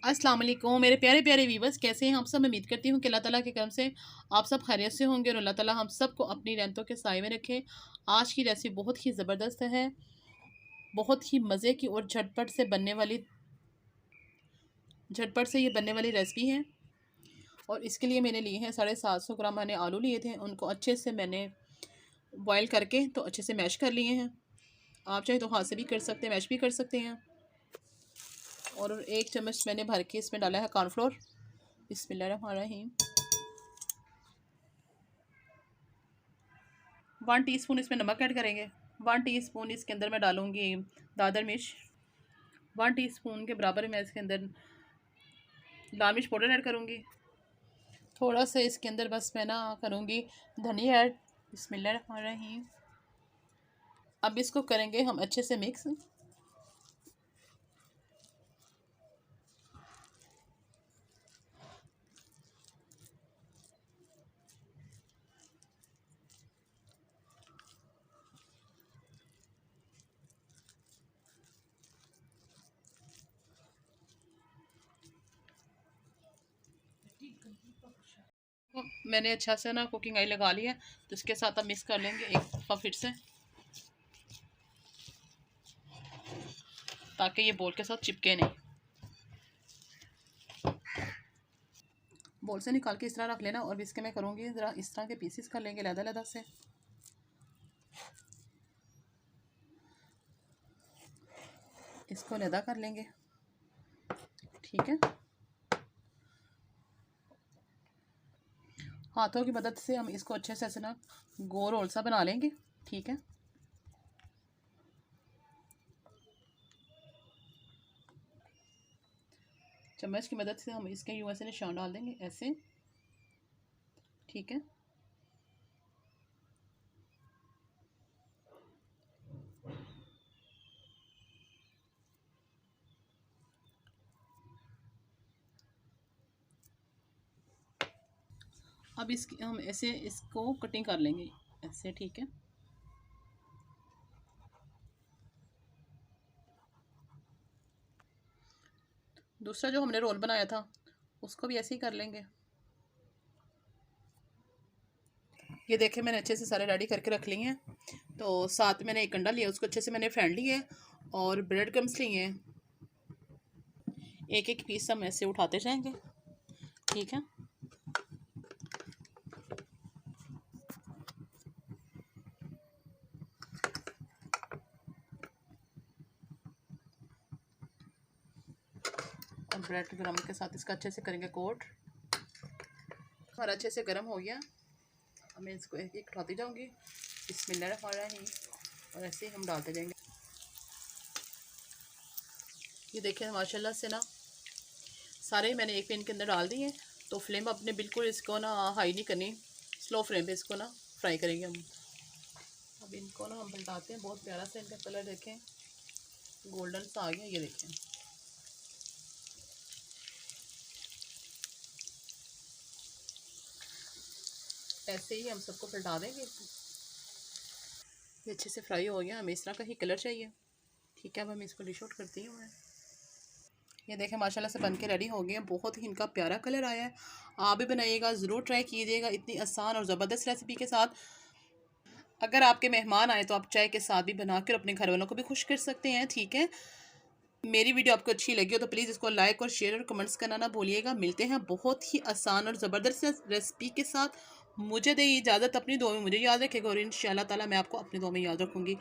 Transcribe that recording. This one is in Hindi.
अस्सलाम वालेकुम मेरे प्यारे प्यारे व्यूवर्स, कैसे हैं आप सब। मैं उम्मीद करती हूँ कि अल्लाह ताला के करम से आप सब खैरियत से होंगे और अल्लाह ताला हम सबको अपनी रहमतों के साए में रखे। आज की रेसिपी बहुत ही ज़बरदस्त है, बहुत ही मज़े की और झटपट से ये बनने वाली रेसिपी है। और इसके लिए मैंने लिए हैं 750 ग्राम मैंने आलू लिए थे, उनको अच्छे से मैंने बॉयल करके तो अच्छे से मैश कर लिए हैं। आप चाहे तो हाथ से भी कर सकते हैं, मैश भी कर सकते हैं। और 1 चम्मच मैंने भर के इसमें डाला है कॉर्नफ्लोर। बिस्मिल्लाहिर्रहमानिर्रहीम। 1 टीस्पून इसमें नमक ऐड करेंगे। 1 टीस्पून इसके अंदर मैं डालूँगी दादर मिर्च। 1 टीस्पून के बराबर मैं इसके अंदर लाल मिर्च पाउडर ऐड करूँगी। थोड़ा सा इसके अंदर बस मैं ना करूँगी धनिया ऐड। बिस्मिल्लाहिर्रहमानिर्रहीम। अब इसको करेंगे हम अच्छे से मिक्स। मैंने अच्छा से ना कुकिंग ऑयल लगा लिया, तो इसके साथ अब मिक्स कर लेंगे एक दफ़ा फिर से, ताकि ये बोल के साथ चिपके नहीं। बोल से निकाल के इस तरह रख लेना और इसके मैं करूँगी ज़रा इस तरह के पीसेस कर लेंगे लहदा से। इसको लहदा कर लेंगे, ठीक है। हाथों की मदद से हम इसको अच्छे से ऐसे ना गोल रोल सा बना लेंगे, ठीक है। चम्मच की मदद से हम इसके यूं ऐसे निशान डाल देंगे ऐसे, ठीक है। अब इसकी हम ऐसे इसको कटिंग कर लेंगे ऐसे, ठीक है। दूसरा जो हमने रोल बनाया था उसको भी ऐसे ही कर लेंगे। ये देखें मैंने अच्छे से सारे रेडी करके रख लिए हैं। तो साथ मैंने एक अंडा लिया, उसको अच्छे से मैंने फेंट लिया है और ब्रेड क्रम्स लिए हैं। एक एक पीस हम ऐसे उठाते जाएंगे, ठीक है। और ब्रेड गरम के साथ इसका अच्छे से करेंगे कोट। हमारा अच्छे से गर्म हो गया, अब मैं इसको एक एक उठाती जाऊंगी। बिस्मिल्लाहिर्रहमानिर्रहीम। और ऐसे ही हम डालते जाएंगे। ये देखें माशाल्लाह से ना सारे मैंने एक पैन के अंदर डाल दिए। तो फ्लेम अपने बिल्कुल इसको ना हाई नहीं करनी, स्लो फ्लेम पे इसको ना फ्राई करेंगे हम। अब इनको ना हम पलटाते हैं। बहुत प्यारा सा इनका कलर देखें, गोल्डन सा आ गया, ये देखें। ऐसे ही हम सबको पलटा देंगे। ये अच्छे से फ्राई हो गया, हमें इस तरह का ही कलर चाहिए, ठीक है। अब हम इसको डिश आउट करती हूँ मैं। ये देखें माशाल्लाह से बन के रेडी हो गए हैं। बहुत ही इनका प्यारा कलर आया है। आप भी बनाइएगा, ज़रूर ट्राई कीजिएगा इतनी आसान और ज़बरदस्त रेसिपी के साथ। अगर आपके मेहमान आए तो आप चाय के साथ भी बना कर अपने घर वालों को भी खुश कर सकते हैं, ठीक है। मेरी वीडियो आपको अच्छी लगी हो तो प्लीज़ इसको लाइक और शेयर और कमेंट्स करना ना भूलिएगा। मिलते हैं बहुत ही आसान और ज़बरदस्त रेसिपी के साथ। मुझे दे इजाज़त, अपनी दुआ में मुझे याद रखेगा और इंशाअल्लाह ताला मैं आपको अपनी दुआ में याद रखूँगी।